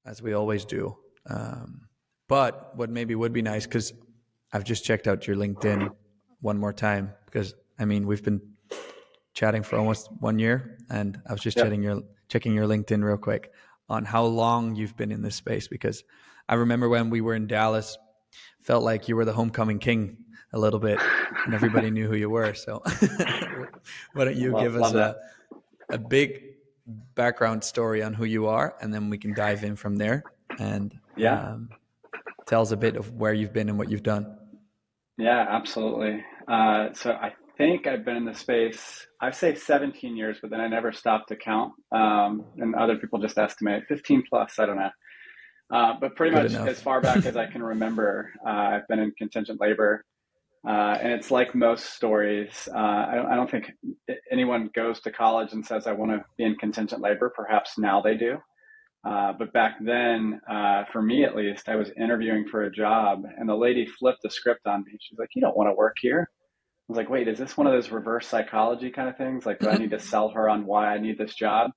as we always do. But what maybe would be nice, because I've just checked out your LinkedIn one more time, because I mean, we've been chatting for almost 1 year, and I was just Yep. checking your LinkedIn real quick on how long you've been in this space, because I remember when we were in Dallas, felt like you were the homecoming king a little bit, and everybody knew who you were. So why don't you give us Love that. a big background story on who you are, and then we can dive in from there, and Yeah. tell us a bit of where you've been and what you've done. Yeah, absolutely. So I think I've been in the space, I say 17 years, but then I never stopped to count. And other people just estimate 15 plus, I don't know. But pretty Good much as enough. far back as I can remember, I've been in contingent labor. And it's like most stories. I don't think anyone goes to college and says, I want to be in contingent labor. Perhaps now they do. But back then, for me at least, I was interviewing for a job and the lady flipped the script on me. She's like, you don't want to work here. I was like, wait, is this one of those reverse psychology kind of things? Like, do I need to sell her on why I need this job?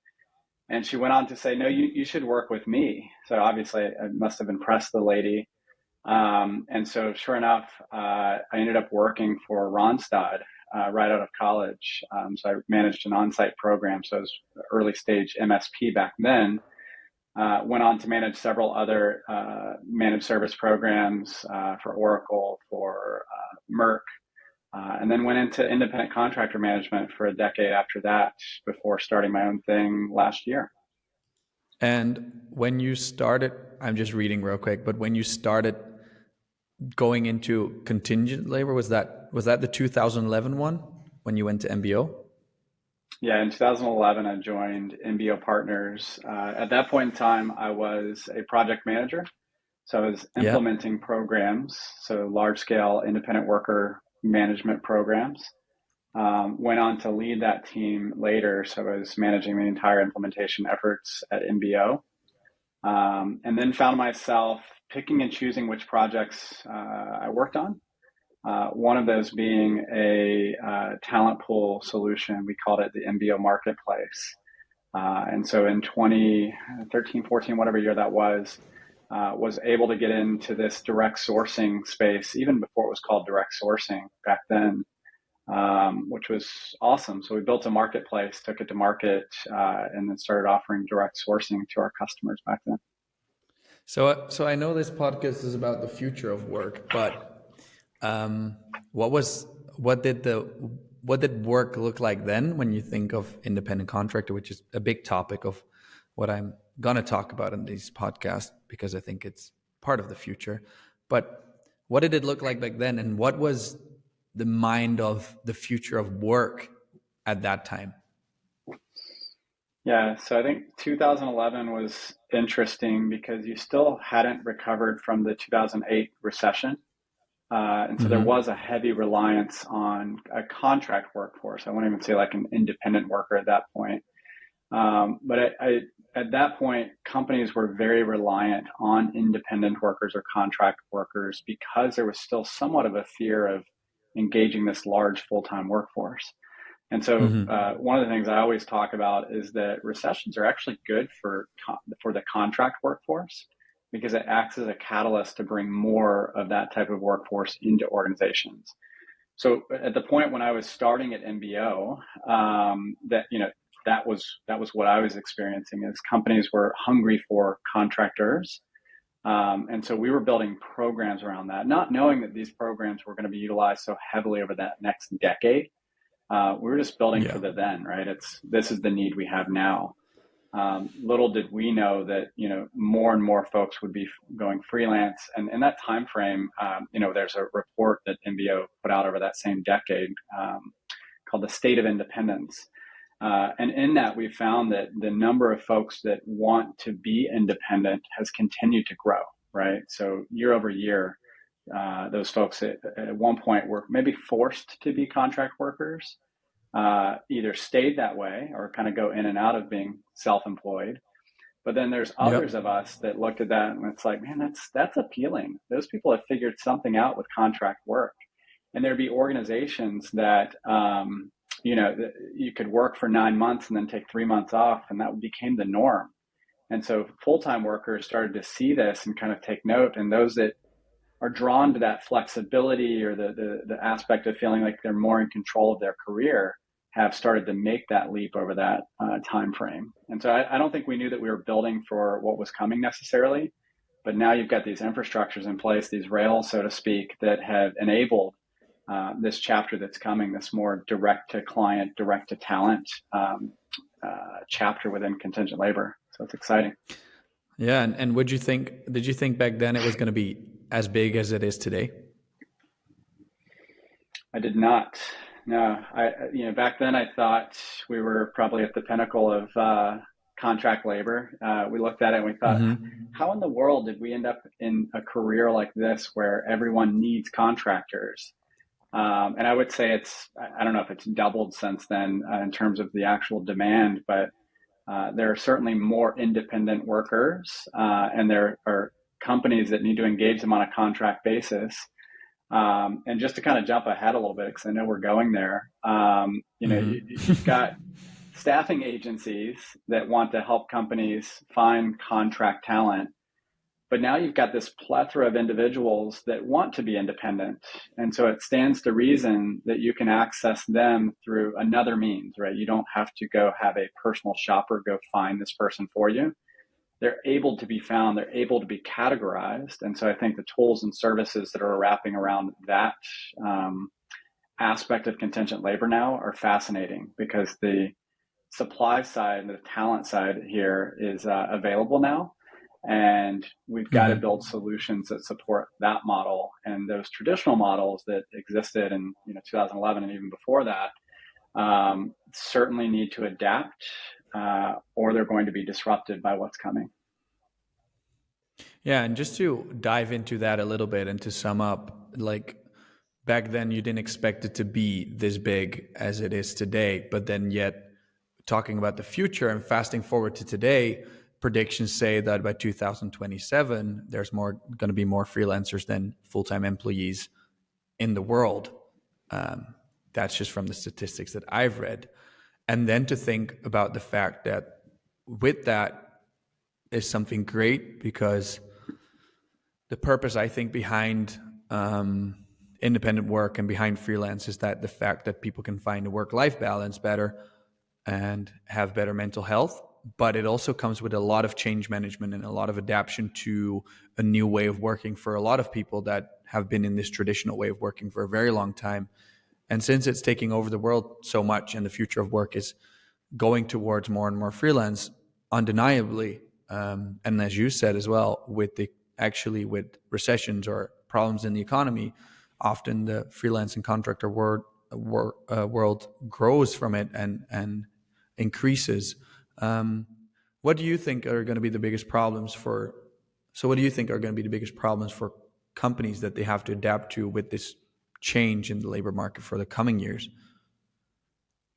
And she went on to say, no, you should work with me. So obviously I must have impressed the lady. And so sure enough, I ended up working for Ronstadt right out of college. So I managed an on-site program. So it was early stage MSP back then. Went on to manage several other managed service programs for Oracle, for Merck, and then went into independent contractor management for a decade after that before starting my own thing last year. And when you started, I'm just reading real quick, but when you started going into contingent labor, was that the 2011 one when you went to MBO? Yeah, in 2011, I joined MBO Partners. At that point in time, I was a project manager. So I was Yeah. implementing programs, so large scale independent worker management programs. Went on to lead that team later. So I was managing the entire implementation efforts at MBO. And then found myself picking and choosing which projects I worked on. One of those being a talent pool solution. We called it the MBO Marketplace. And so in 2013, 14, whatever year that was able to get into this direct sourcing space, even before it was called direct sourcing back then, which was awesome. So we built a marketplace, took it to market, and then started offering direct sourcing to our customers back then. So I know this podcast is about the future of work, but what did work look like then when you think of independent contractor, which is a big topic of what I'm gonna talk about in these podcasts because I think it's part of the future. But what did it look like back then, and what was the mind of the future of work at that time? Yeah, so I think 2011 was interesting because you still hadn't recovered from the 2008 recession. And so there Mm-hmm. was a heavy reliance on a contract workforce. I won't even say like an independent worker at that point. But at that point, companies were very reliant on independent workers or contract workers because there was still somewhat of a fear of engaging this large full-time workforce. And so Mm-hmm. one of the things I always talk about is that recessions are actually good for the contract workforce because it acts as a catalyst to bring more of that type of workforce into organizations. So at the point when I was starting at MBO, that was what I was experiencing is companies were hungry for contractors. And so we were building programs around that, not knowing that these programs were going to be utilized so heavily over that next decade. We were just building for Yeah. the then, right? This is the need we have now. Little did we know that more and more folks would be going freelance, and in that time frame, there's a report that MBO put out over that same decade called the State of Independence, and in that we found that the number of folks that want to be independent has continued to grow. Right, so year over year, those folks at one point were maybe forced to be contract workers, either stayed that way or kind of go in and out of being self-employed. But then there's others Yep. of us that looked at that and it's like, man, that's appealing. Those people have figured something out with contract work. And there'd be organizations that, you could work for 9 months and then take 3 months off, and that became the norm. And so full-time workers started to see this and kind of take note. And those that are drawn to that flexibility or the aspect of feeling like they're more in control of their career have started to make that leap over that time frame. And so I don't think we knew that we were building for what was coming necessarily, but now you've got these infrastructures in place, these rails, so to speak, that have enabled this chapter that's coming, this more direct to client, direct to talent chapter within contingent labor. So it's exciting. Yeah, and did you think back then it was going to be as big as it is today? I did not. No, back then I thought we were probably at the pinnacle of contract labor. We looked at it and we thought, how in the world did we end up in a career like this where everyone needs contractors? And I would say I don't know if it's doubled since then in terms of the actual demand, but there are certainly more independent workers, and there are companies that need to engage them on a contract basis. And just to kind of jump ahead a little bit, because I know we're going there, you've got staffing agencies that want to help companies find contract talent. But now you've got this plethora of individuals that want to be independent. And so it stands to reason that you can access them through another means, right? You don't have to go have a personal shopper go find this person for you. They're able to be found, they're able to be categorized. And so I think the tools and services that are wrapping around that aspect of contingent labor now are fascinating, because the supply side and the talent side here is available now. And we've got to build solutions that support that model. And those traditional models that existed in 2011 and even before that certainly need to adapt, or they're going to be disrupted by what's coming. Yeah, and just to dive into that a little bit and to sum up, like back then you didn't expect it to be this big as it is today, but then yet talking about the future and fasting forward to today, predictions say that by 2027 there's going to be more freelancers than full-time employees in the world. That's just from the statistics that I've read. And then to think about the fact that with that is something great, because the purpose, I think, behind independent work and behind freelance is that the fact that people can find a work-life balance better and have better mental health. But it also comes with a lot of change management and a lot of adaptation to a new way of working for a lot of people that have been in this traditional way of working for a very long time. And since it's taking over the world so much and the future of work is going towards more and more freelance, undeniably, and as you said as well, with with recessions or problems in the economy, often the freelance and contractor world grows from it and increases. What do you think are going to be the biggest problems for? So, what do you think are going to be the biggest problems for companies that they have to adapt to with this change in the labor market for the coming years?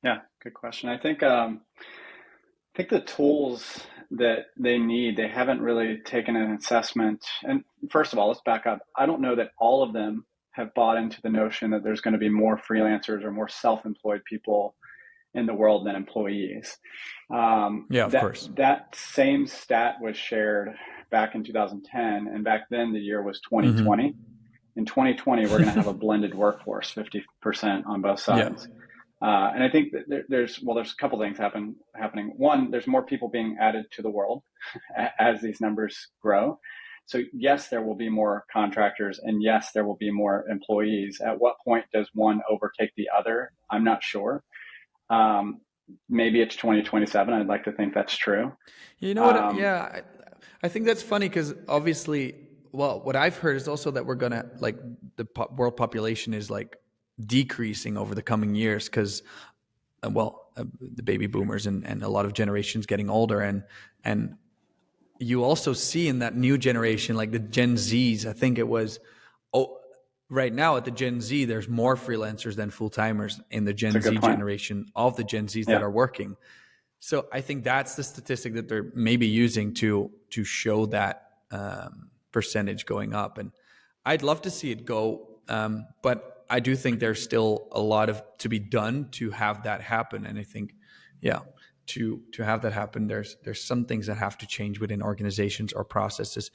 Yeah, good question. I think the tools that they haven't really taken an assessment. And first of all, let's back up. I don't know that all of them have bought into the notion that there's going to be more freelancers or more self-employed people in the world than employees. Of course. That same stat was shared back in 2010, and back then the year was 2020. In 2020, we're going to have a blended workforce, 50% on both sides. And I think that there's a couple things happening. One, there's more people being added to the world as these numbers grow. So yes, there will be more contractors, and yes, there will be more employees. At what point does one overtake the other? I'm not sure. Maybe it's 2027. I'd like to think that's true. You know what? I think that's funny because obviously, well, what I've heard is also that we're going to, like, the world population is like decreasing over the coming years because, the baby boomers and a lot of generations getting older. And you also see in that new generation, like the Gen Zs, I think it was, right now at the Gen Z, there's more freelancers than full-timers in the Gen Z generation of the Gen Zs that are working. So I think that's the statistic that they're maybe using to show that percentage going up. And I'd love to see it go, but I do think there's still a lot to be done to have that happen. And I think, to have that happen, there's some things that have to change within organizations or processes.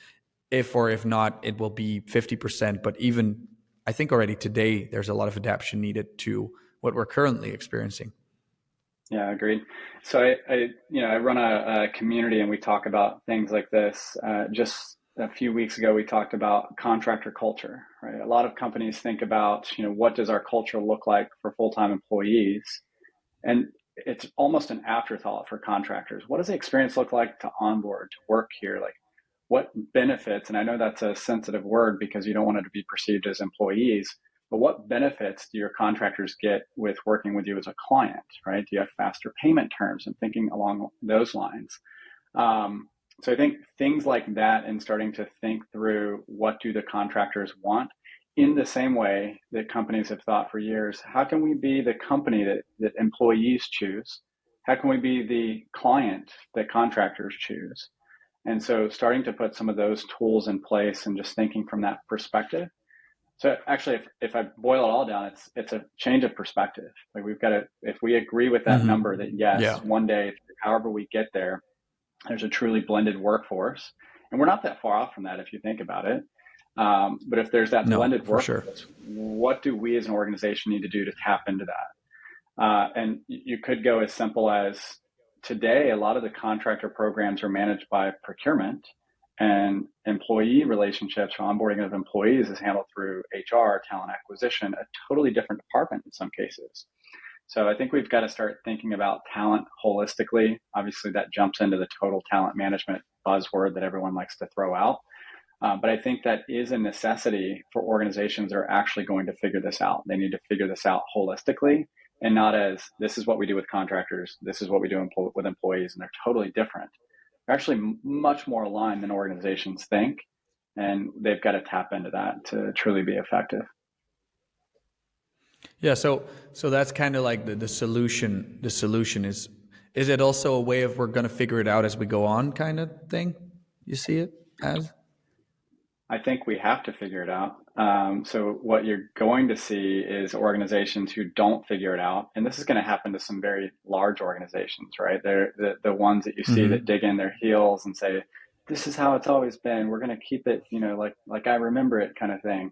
If not, it will be 50%. But even I think already today, there's a lot of adaptation needed to what we're currently experiencing. Yeah, agreed. So I run a community and we talk about things like this. Just a few weeks ago, we talked about contractor culture, right? A lot of companies think about, what does our culture look like for full-time employees? And it's almost an afterthought for contractors. What does the experience look like to onboard, to work here? Like what benefits, and I know that's a sensitive word because you don't want it to be perceived as employees, but what benefits do your contractors get with working with you as a client, right? Do you have faster payment terms and thinking along those lines? So I think things like that and starting to think through what do the contractors want in the same way that companies have thought for years, how can we be the company that employees choose? How can we be the client that contractors choose? And so starting to put some of those tools in place and just thinking from that perspective. So actually, if I boil it all down, it's a change of perspective. Like we've got to, if we agree with that number that yes, one day, however we get there, there's a truly blended workforce. And we're not that far off from that if you think about it. But if there's that blended workforce, what do we as an organization need to do to tap into that? And you could go as simple as today, a lot of the contractor programs are managed by procurement, and employee relationships or onboarding of employees is handled through HR, talent acquisition, a totally different department in some cases. So I think we've got to start thinking about talent holistically. Obviously, that jumps into the total talent management buzzword that everyone likes to throw out. But I think that is a necessity for organizations that are actually going to figure this out. They need to figure this out holistically and not as this is what we do with contractors, this is what we do with employees, and they're totally different. They're actually much more aligned than organizations think, and they've got to tap into that to truly be effective. Yeah, so that's kind of like the solution. The solution is it also a way of we're going to figure it out as we go on kind of thing? You see it as? I think we have to figure it out. So what you're going to see is organizations who don't figure it out, and this is going to happen to some very large organizations, right? They're the ones that you see that dig in their heels and say, "This is how it's always been. We're going to keep it, like I remember it," kind of thing.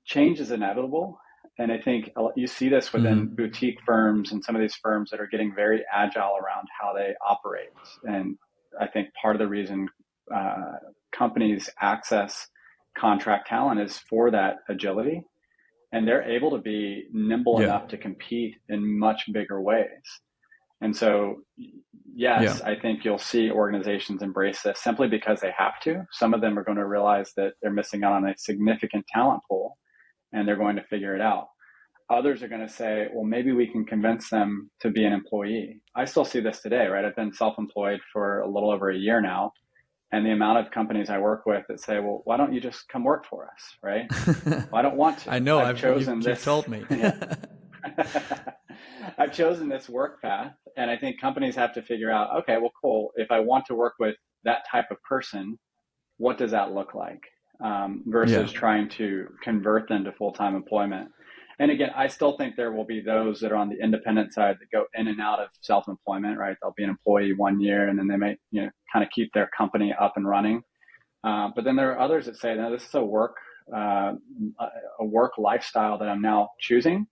Change is inevitable, and I think you see this within boutique firms and some of these firms that are getting very agile around how they operate. And I think part of the reason companies access contract talent is for that agility, and they're able to be nimble enough to compete in much bigger ways. And so, yes, I think you'll see organizations embrace this simply because they have to. Some of them are going to realize that they're missing out on a significant talent pool, and they're going to figure it out. Others are going to say, well, maybe we can convince them to be an employee. I still see this today, right? I've been self-employed for a little over a year now. And the amount of companies I work with that say, well, why don't you just come work for us, right? Well, I don't want to. I know, I've chosen this. You've told me. I've chosen this work path. And I think companies have to figure out, okay, well, cool. If I want to work with that type of person, what does that look like? Versus trying to convert them to full-time employment. And again, I still think there will be those that are on the independent side that go in and out of self-employment, right? They'll be an employee 1 year and then they may, kind of keep their company up and running. But then there are others that say, no, this is a work lifestyle that I'm now choosing.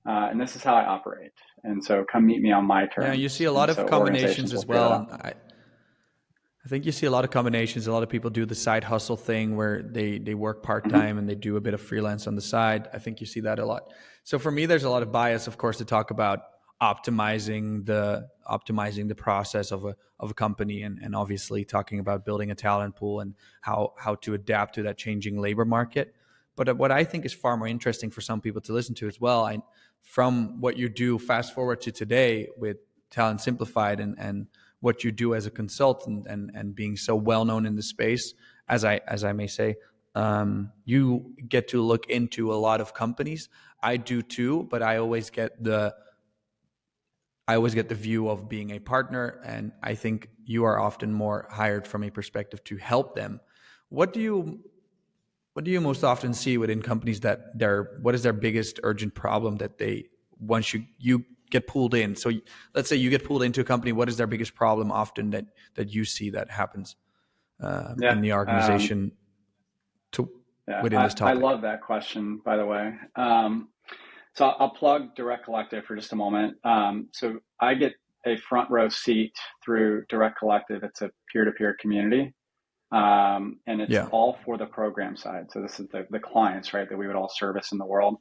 And this is how I operate. And so come meet me on my terms. Yeah, you see a lot of combinations as well. I think you see a lot of combinations. A lot of people do the side hustle thing where they work part-time and they do a bit of freelance on the side. I think you see that a lot. So for me, there's a lot of bias, of course, to talk about optimizing the process of a company and obviously talking about building a talent pool and how to adapt to that changing labor market. But what I think is far more interesting for some people to listen to as well, from what you do, fast forward to today with Talent Simplified and what you do as a consultant and being so well known in the space, as I may say, you get to look into a lot of companies. I do too, but I always get the view of being a partner, and I think you are often more hired from a perspective to help them. What do you most often see within companies that what is their biggest urgent problem that they once you get pulled in. So let's say you get pulled into a company. What is their biggest problem often that you see that happens Yeah. in the organization to Yeah. within this I topic? love that question, by the way. So I'll plug Direct Collective for just a moment. So I get a front row seat through Direct Collective. It's a peer-to-peer community. And it's Yeah. all for the program side. So this is the clients, right, that we would all service in the world.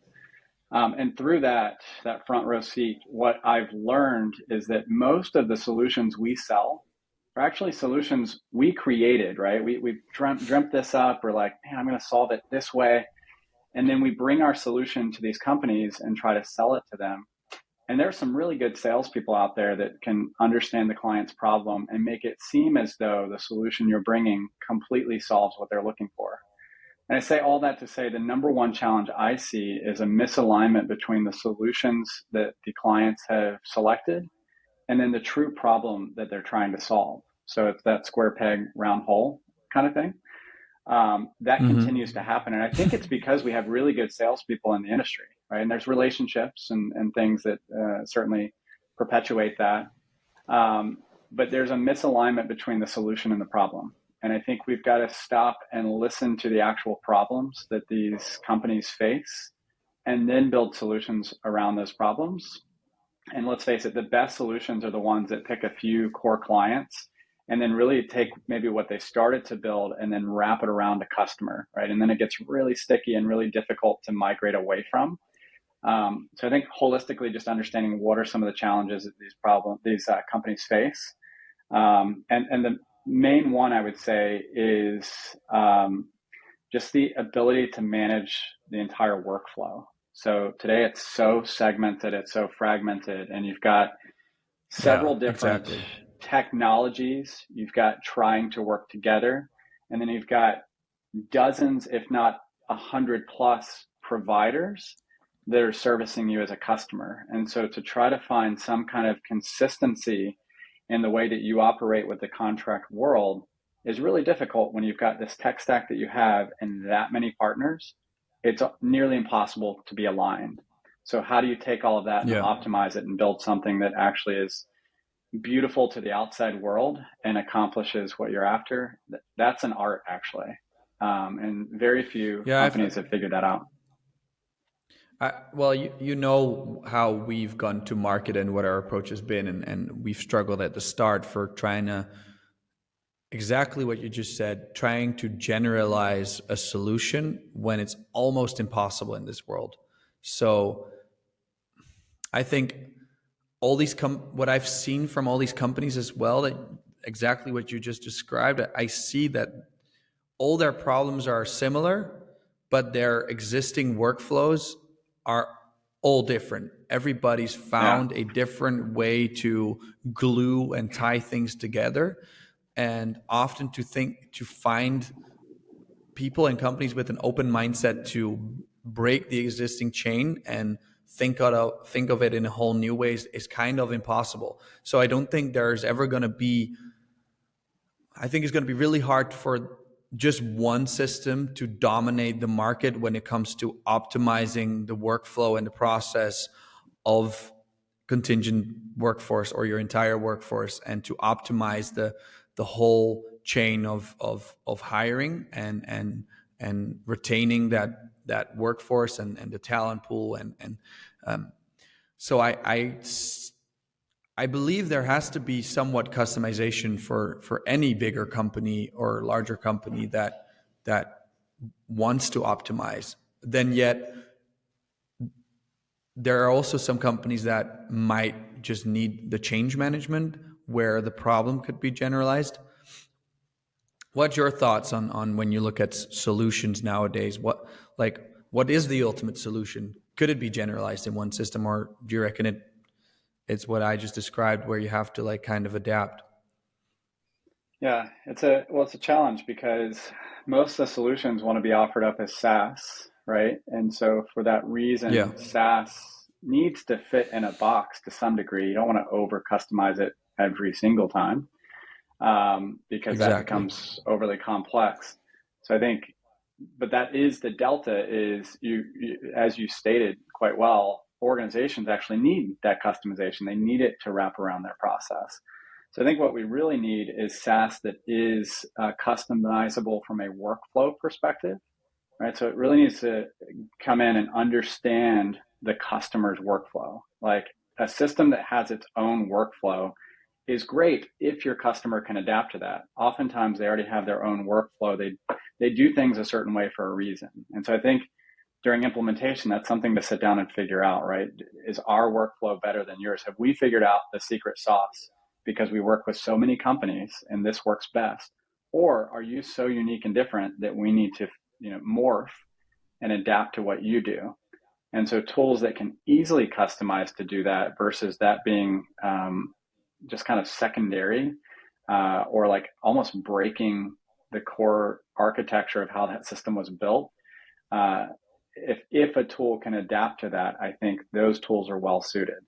And through that front row seat, what I've learned is that most of the solutions we sell are actually solutions we created, right? We dreamt this up. We're like, man, I'm going to solve it this way. And then we bring our solution to these companies and try to sell it to them. And there's some really good salespeople out there that can understand the client's problem and make it seem as though the solution you're bringing completely solves what they're looking for. And I say all that to say the number one challenge I see is a misalignment between the solutions that the clients have selected and then the true problem that they're trying to solve. So it's that square peg, round hole kind of thing. That continues to happen. And I think it's because we have really good salespeople in the industry, right? And there's relationships and things that certainly perpetuate that. But there's a misalignment between the solution and the problem. And I think we've got to stop and listen to the actual problems that these companies face and then build solutions around those problems. And let's face it, the best solutions are the ones that pick a few core clients and then really take maybe what they started to build and then wrap it around a customer, right? And then it gets really sticky and really difficult to migrate away from. So I think holistically, just understanding what are some of the challenges that these companies face, and the main one I would say is just the ability to manage the entire workflow. So today it's so segmented, it's so fragmented, and you've got Yeah, several different exactly. technologies. You've got trying to work together, and then you've got dozens, if not 100+ providers that are servicing you as a customer. And so to try to find some kind of consistency in the way that you operate with the contract world is really difficult when you've got this tech stack that you have and that many partners. It's nearly impossible to be aligned. So how do you take all of that and Yeah. optimize it and build something that actually is beautiful to the outside world and accomplishes what you're after? That's an art, actually. And very few Yeah, companies have figured that out. well, you know how we've gone to market and what our approach has been, and we've struggled at the start for trying to exactly what you just said, trying to generalize a solution when it's almost impossible in this world. So I think all these what I've seen from all these companies as well, that exactly what you just described, I see that all their problems are similar, but their existing workflows are all different. Everybody's Yeah. found a different way to glue and tie things together, and often to find people and companies with an open mindset to break the existing chain and think of it in a whole new way is kind of impossible. So I don't think there's ever going to be. I think it's going to be really hard for just one system to dominate the market when it comes to optimizing the workflow and the process of contingent workforce or your entire workforce, and to optimize the whole chain of hiring and retaining that workforce and the talent pool and so I believe there has to be somewhat customization for any bigger company or larger company that wants to optimize. Then yet there are also some companies that might just need the change management where the problem could be generalized. What's your thoughts on when you look at solutions nowadays? What is the ultimate solution? Could it be generalized in one system, or do you reckon it's what I just described, where you have to like kind of adapt? Yeah, it's a challenge because most of the solutions want to be offered up as SaaS, right? And so for that Yeah, reason, SaaS needs to fit in a box to some degree. You don't want to over customize it every single time, because that exactly. becomes overly complex. So I think, but that is the delta is as you stated quite well, organizations actually need that customization. They need it to wrap around their process. So I think what we really need is SaaS that is customizable from a workflow perspective, right? So it really needs to come in and understand the customer's workflow. Like a system that has its own workflow is great if your customer can adapt to that. Oftentimes they already have their own workflow. They do things a certain way for a reason. And so I think during implementation, that's something to sit down and figure out, right? Is our workflow better than yours? Have we figured out the secret sauce because we work with so many companies and this works best? Or are you so unique and different that we need to, morph and adapt to what you do? And so tools that can easily customize to do that versus that being just kind of secondary or like almost breaking the core architecture of how that system was built. If a tool can adapt to that, I think those tools are well suited.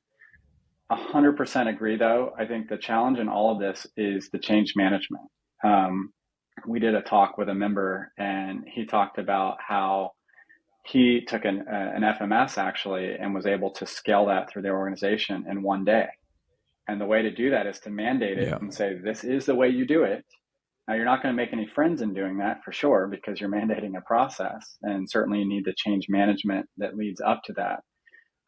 100% agree, though. I think the challenge in all of this is the change management. We did a talk with a member, and he talked about how he took an FMS actually and was able to scale that through their organization in one day. And the way to do that is to mandate it and say, this is the way you do it. Now, you're not going to make any friends in doing that for sure, because you're mandating a process. And certainly you need the change management that leads up to that.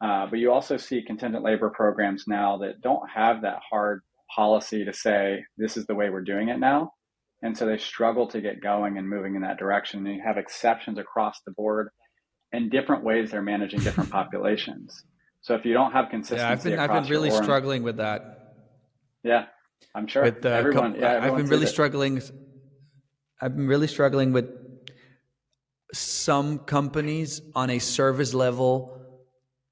But you also see contingent labor programs now that don't have that hard policy to say, this is the way we're doing it now. And so they struggle to get going and moving in that direction. And you have exceptions across the board and different ways they're managing different populations. So if you don't have consistency, I've been really struggling with that. Yeah, I'm sure. With everyone. I've been really struggling. I've been really struggling with some companies on a service level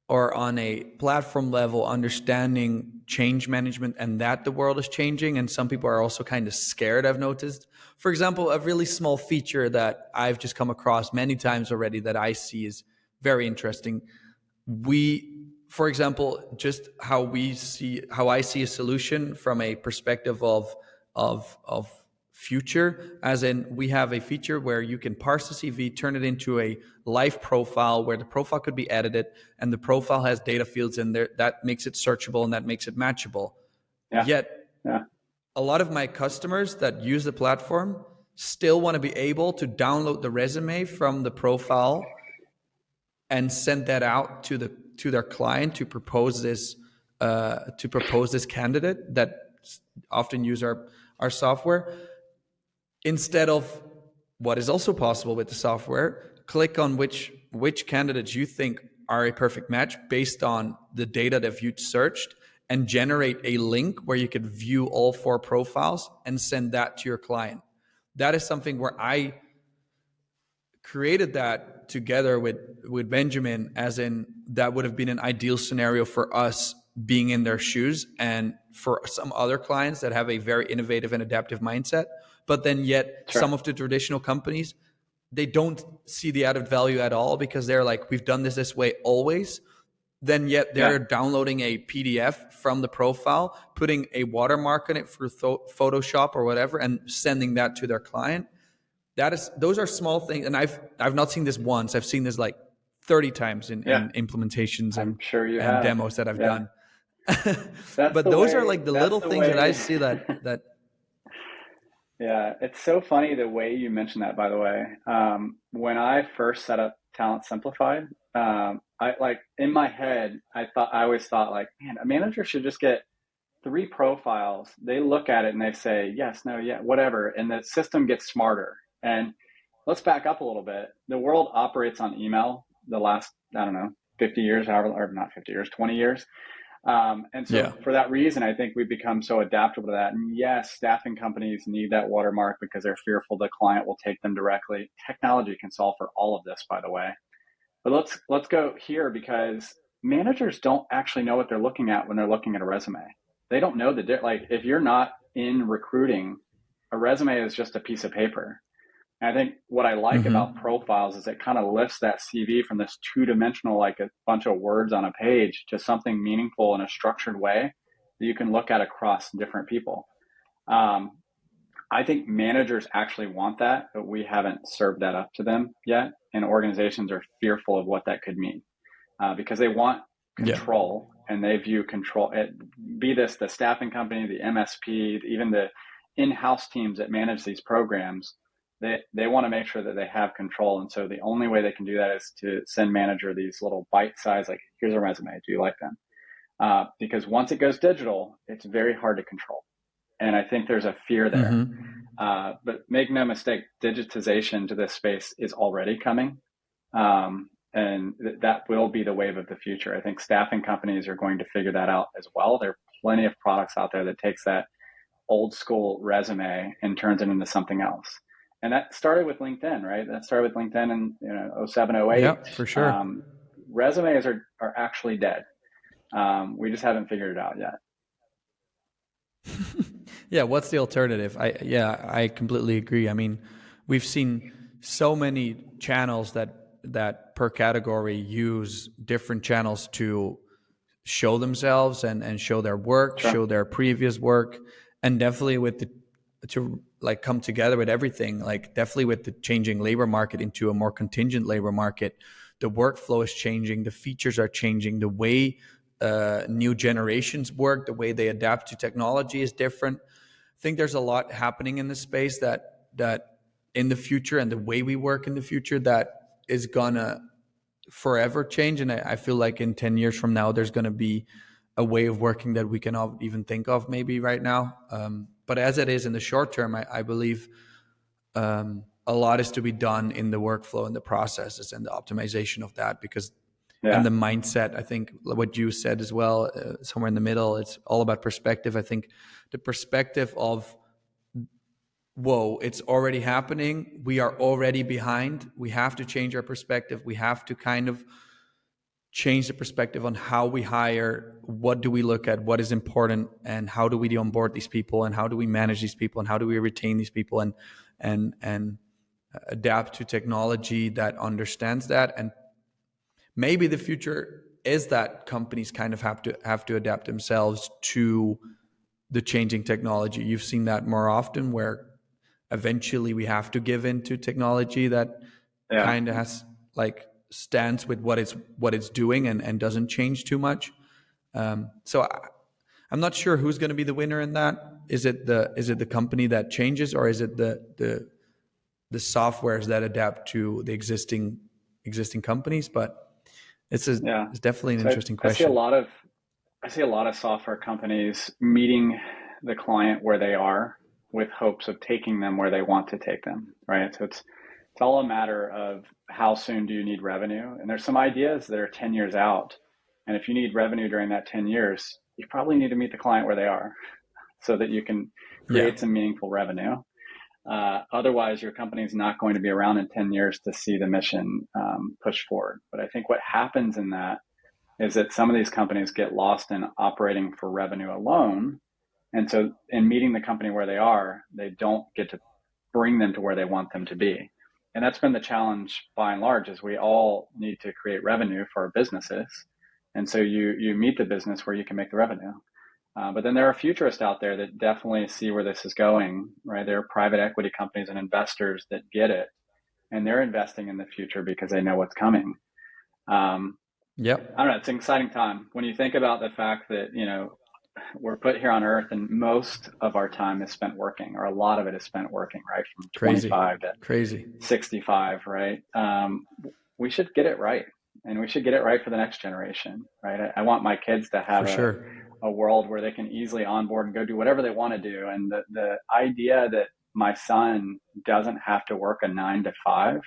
or on a platform level understanding change management and that the world is changing. And some people are also kind of scared, I've noticed. For example, a really small feature that I've just come across many times already that I see is very interesting. For example, just how I see a solution from a perspective of future, as in we have a feature where you can parse the CV, turn it into a live profile where the profile could be edited and the profile has data fields in there that makes it searchable and that makes it matchable. Yet a lot of my customers that use the platform still want to be able to download the resume from the profile and send that out to their client to propose this candidate that often use our software. Instead of what is also possible with the software, click on which candidates you think are a perfect match based on the data that you've searched and generate a link where you can view all 4 profiles and send that to your client. That is something where I created that together with Benjamin, as in that would have been an ideal scenario for us being in their shoes and for some other clients that have a very innovative and adaptive mindset. But then yet some of the traditional companies, they don't see the added value at all because they're like, we've done this way always. Then yet they're downloading a PDF from the profile, putting a watermark on it through Photoshop or whatever, and sending that to their client. Those are small things. And I've not seen this once. I've seen this like 30 times in implementations and demos that I've done. But those are like the little things that I see that. Yeah, it's so funny the way you mentioned that, by the way. When I first set up Talent Simplified, I like in my head, I always thought like, man, a manager should just get 3 profiles. They look at it and they say, yes, no, yeah, whatever. And the system gets smarter. And let's back up a little bit. The world operates on email the last, 50 years, or not 50 years, 20 years. And so for that reason, I think we've become so adaptable to that. And yes, staffing companies need that watermark because they're fearful the client will take them directly. Technology can solve for all of this, by the way. But let's go here, because managers don't actually know what they're looking at when they're looking at a resume. They don't know like if you're not in recruiting, a resume is just a piece of paper. And I think what I like about profiles is it kind of lifts that CV from this 2-dimensional, like a bunch of words on a page, to something meaningful in a structured way that you can look at across different people. I think managers actually want that, but we haven't served that up to them yet. And organizations are fearful of what that could mean because they want Yeah. control, and they view control, be this the staffing company, the MSP, even the in-house teams that manage these programs, they want to make sure that they have control. And so the only way they can do that is to send manager these little bite-sized, like, here's a resume, do you like them? Because once it goes digital, it's very hard to control. And I think there's a fear there. Mm-hmm. But make no mistake, digitization to this space is already coming. And that will be the wave of the future. I think staffing companies are going to figure that out as well. There are plenty of products out there that takes that old school resume and turns it into something else. And that started with LinkedIn, right? That started with LinkedIn in 07, 08. Yeah, for sure. Resumes are actually dead. We just haven't figured it out yet. Yeah, what's the alternative? I completely agree. I mean, we've seen so many channels that per category use different channels to show themselves and show their work, Sure. show their previous work, and definitely to like come together with everything, like definitely with the changing labor market into a more contingent labor market. The workflow is changing, the features are changing, the way new generations work, the way they adapt to technology is different. I think there's a lot happening in this space that in the future, and the way we work in the future, that is gonna forever change. And I feel like in 10 years from now, there's gonna be a way of working that we cannot even think of maybe right now. But as it is in the short term, I believe a lot is to be done in the workflow and the processes and the optimization of that, because and the mindset, I think what you said as well, somewhere in the middle, it's all about perspective. I think the perspective of, whoa, it's already happening, we are already behind, we have to change our perspective, we have to kind of change the perspective on how we hire, what do we look at, what is important, and how do we onboard these people, and how do we manage these people, and how do we retain these people, and adapt to technology that understands that. And maybe the future is that companies kind of have to adapt themselves to the changing technology. You've seen that more often, where eventually we have to give in to technology that kind of has like stands with what it's doing and doesn't change too much. So I'm not sure who's going to be the winner in that. Is it the company that changes, or is it the softwares that adapt to the existing companies? But it's definitely an interesting question. I see a lot of software companies meeting the client where they are with hopes of taking them where they want to take them, right? So it's all a matter of how soon do you need revenue? And there's some ideas that are 10 years out. And if you need revenue during that 10 years, you probably need to meet the client where they are so that you can create some meaningful revenue. Otherwise, your company is not going to be around in 10 years to see the mission push forward. But I think what happens in that is that some of these companies get lost in operating for revenue alone. And so in meeting the company where they are, they don't get to bring them to where they want them to be. And that's been the challenge by and large, is we all need to create revenue for our businesses. And so you meet the business where you can make the revenue. But then there are futurists out there that definitely see where this is going, right? There are private equity companies and investors that get it, and they're investing in the future because they know what's coming. Yep. I don't know. It's an exciting time when you think about the fact that, we're put here on earth and most of our time is spent working, or a lot of it is spent working, right? From 25 to 65, right? We should get it right. And we should get it right for the next generation, right? I want my kids to have a world where they can easily onboard and go do whatever they want to do. And the idea that my son doesn't have to work a 9 to 5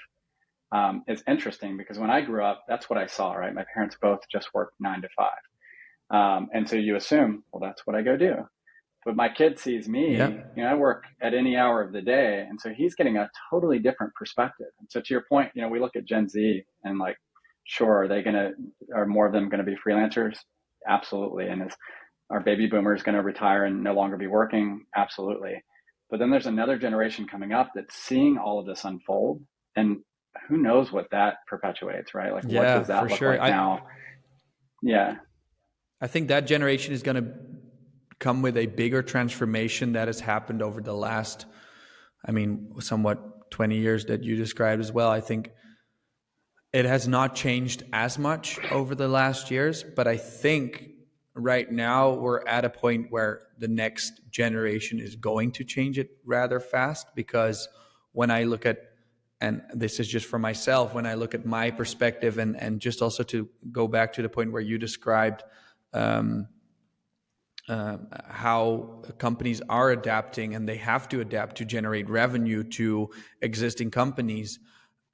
is interesting, because when I grew up, that's what I saw, right? My parents both just worked 9 to 5. And so you assume, well, that's what I go do. But my kid sees me, I work at any hour of the day. And so he's getting a totally different perspective. And so to your point, we look at Gen Z and like, sure, are more of them going to be freelancers? Absolutely. And is our baby boomers going to retire and no longer be working? Absolutely. But then there's another generation coming up that's seeing all of this unfold. And who knows what that perpetuates, right? Like, what does that look like now? I think that generation is going to come with a bigger transformation that has happened over the last, somewhat 20 years that you described as well. I think it has not changed as much over the last years, but I think right now we're at a point where the next generation is going to change it rather fast, because when I look at, and this is just for myself, when I look at my perspective, and just also to go back to the point where you described how companies are adapting and they have to adapt to generate revenue to existing companies.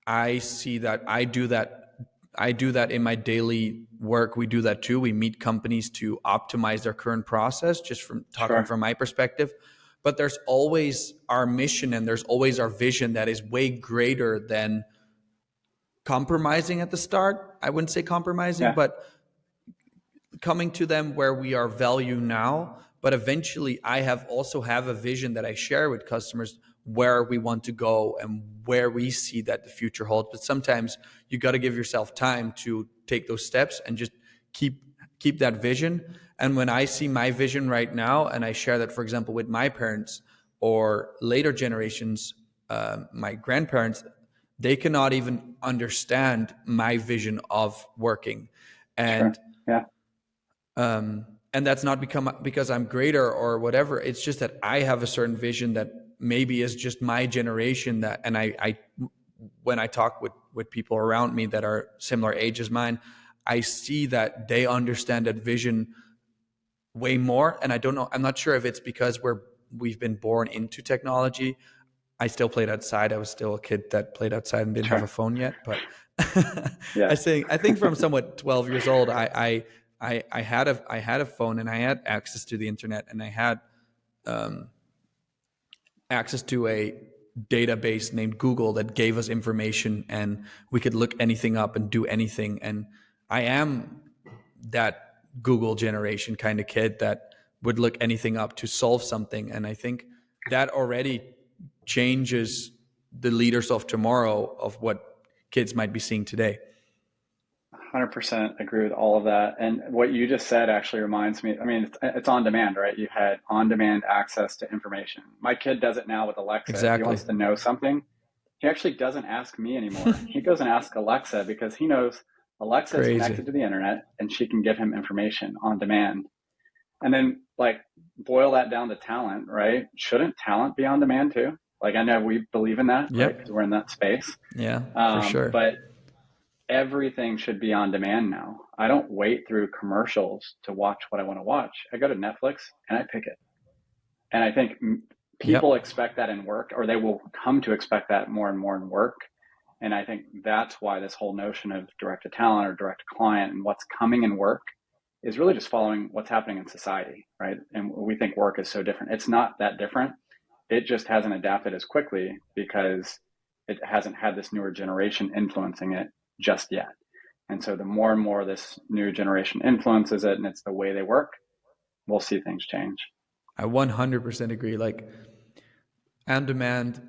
I see that I do that in my daily work. We do that too. We meet companies to optimize their current process, just from talking Sure. from my perspective. But there's always our mission and there's always our vision that is way greater than compromising at the start. I wouldn't say compromising, Yeah. but coming to them where we are value now. But eventually I have a vision that I share with customers where we want to go and where we see that the future holds. But sometimes you got to give yourself time to take those steps and just keep that vision. And when I see my vision right now and I share that, for example, with my parents or later generations, my grandparents, they cannot even understand my vision of working. Sure. And Yeah. and that's not because I'm greater or whatever. It's just that I have a certain vision that maybe is just my generation. That, and I when I talk with people around me that are similar age as mine, I see that they understand that vision way more. And I don't know, I'm not sure if it's because we've been born into technology. I still played outside. I was still a kid that played outside and didn't have a Sure. phone yet. But Yeah. I think from somewhat 12 years old, I had a phone and I had access to the internet, and I had access to a database named Google that gave us information, and we could look anything up and do anything. And I am that Google generation kind of kid that would look anything up to solve something. And I think that already changes the leaders of tomorrow of what kids might be seeing today. 100% agree with all of that. And what you just said actually reminds me, I mean, it's on demand, right? You had on demand access to information. My kid does it now with Alexa. If he Exactly. wants to know something, he actually doesn't ask me anymore. He goes and asks Alexa because he knows Alexa is Crazy. connected to the internet and she can give him information on demand. And then, like, boil that down to talent, right? Shouldn't talent be on demand too? Like, I know we believe in that, right? Because Yep. we're in that space. Yeah, for sure. But everything should be on demand now. I don't wait through commercials to watch what I want to watch. I go to Netflix and I pick it. And I think people Yep. expect that in work, or they will come to expect that more and more in work. And I think that's why this whole notion of direct to talent or direct to client and what's coming in work is really just following what's happening in society, right? And we think work is so different. It's not that different. It just hasn't adapted as quickly because it hasn't had this newer generation influencing it just yet. And so the more and more this new generation influences it and it's the way they work, we'll see things change. I 100% agree. Like, on demand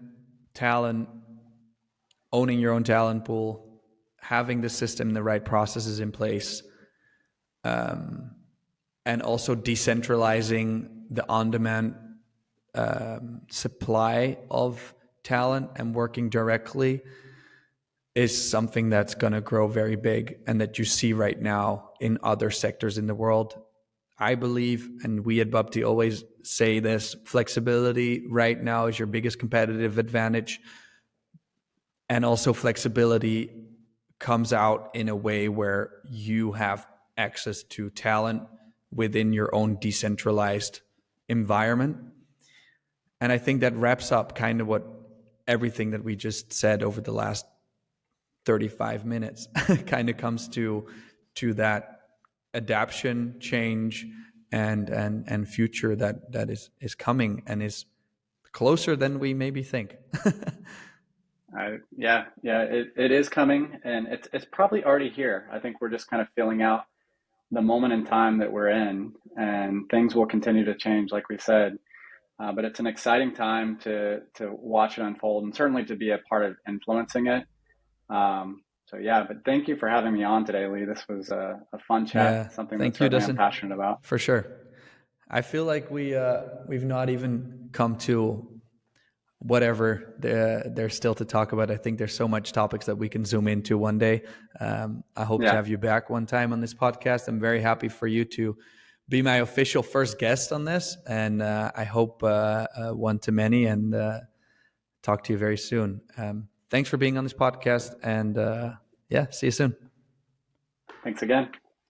talent, owning your own talent pool, having the system, the right processes in place, and also decentralizing the on demand supply of talent and working directly is something that's going to grow very big, and that you see right now in other sectors in the world. I believe, and we at Bubty always say this, flexibility right now is your biggest competitive advantage. And also flexibility comes out in a way where you have access to talent within your own decentralized environment. And I think that wraps up kind of what everything that we just said over the last 35 minutes kind of comes to that adaptation, change, and future that is coming and is closer than we maybe think. It is coming, and it's probably already here. I think we're just kind of filling out the moment in time that we're in, and things will continue to change, like we said. But it's an exciting time to watch it unfold, and certainly to be a part of influencing it. But thank you for having me on today, Lee. This was a fun chat, Yeah, something that thank you, certainly I'm Dustin, passionate about. for sure. I feel like we've not even come to whatever there's still to talk about. I think there's so much topics that we can zoom into one day. I hope to Yeah. have you back one time on this podcast. I'm very happy for you to be my official first guest on this, and I hope one to many, and talk to you very soon. Thanks for being on this podcast, and yeah, see you soon. Thanks again.